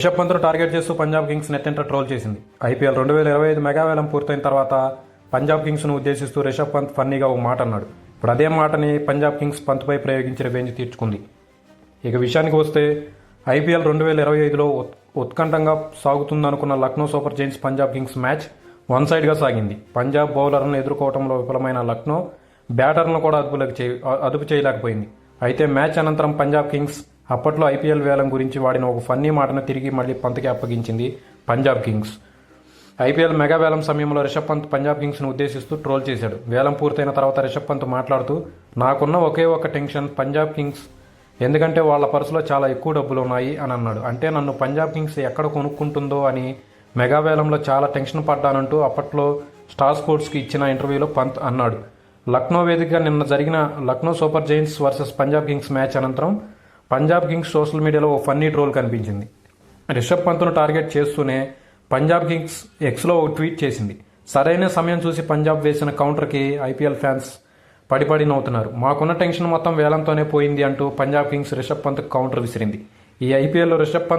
Rishabh పంత్ను target చేస్తూ Punjab Kings నెట్టింట troll చేసింది. ఐపీఎల్ 2025 మెగా వేలం పూర్తయిన తర్వాత పంజాబ్ కింగ్స్ను ఉద్దేశిస్తూ రిషబ్ పంత్ ఫన్నీగా ఒక మాట అన్నాడు. ఇప్పుడు అదే మాటని పంజాబ్ కింగ్స్ పంత్పై ప్రయోగించి రివెంజ్ తీర్చుకుంది. ఇక విషయానికి వస్తే ఐపీఎల్ 2025లో ఉత్కంఠంగా సాగుతుందనుకున్న Lucknow Super Giants Punjab Kings match one సైడ్గా సాగింది. పంజాబ్ బౌలర్లను ఎదుర్కోవడంలో విఫలమైన లక్నో బ్యాటర్లను కూడా అదుపు చేయలేకపోయింది. అయితే మ్యాచ్ అనంతరం పంజాబ్ కింగ్స్ అప్పట్లో ఐపీఎల్ వేలం గురించి వాడిన ఒక ఫన్నీ మాటను తిరిగి మళ్లీ పంత్కి అప్పగించింది పంజాబ్ కింగ్స్. ఐపీఎల్ మెగా వేలం సమయంలో రిషబ్ పంత్ పంజాబ్ కింగ్స్ను ఉద్దేశిస్తూ ట్రోల్ చేశాడు. వేలం పూర్తయిన తర్వాత రిషబ్ పంత్ మాట్లాడుతూ, నాకున్న ఒకే ఒక టెన్షన్ పంజాబ్ కింగ్స్, ఎందుకంటే వాళ్ళ పర్సులో చాలా ఎక్కువ డబ్బులు ఉన్నాయి అని అన్నాడు. అంటే నన్ను పంజాబ్ కింగ్స్ ఎక్కడ కొనుక్కుంటుందో అని మెగా వేలంలో చాలా టెన్షన్ పడ్డానంటూ అప్పట్లో స్టార్ స్పోర్ట్స్కి ఇచ్చిన ఇంటర్వ్యూలో పంత్ అన్నాడు. లక్నో వేదికగా నిన్న జరిగిన Lucknow Super Giants versus Punjab Kings match అనంతరం పంజాబ్ కింగ్స్ సోషల్ మీడియాలో ఓ ఫన్నీ ట్రోల్ కనిపించింది. రిషబ్ పంత్ను టార్గెట్ చేస్తూనే పంజాబ్ కింగ్స్ ఎక్స్లో ఒక ట్వీట్ చేసింది. సరైన సమయం చూసి పంజాబ్ వేసిన కౌంటర్కి ఐపీఎల్ ఫ్యాన్స్ పడి నవ్వుతున్నారు. మాకున్న టెన్షన్ మొత్తం వేలంతోనే పోయింది అంటూ పంజాబ్ కింగ్స్ రిషబ్ పంత్కు కౌంటర్ విసిరింది. ఈ ఐపీఎల్లో రిషబ్ పంత్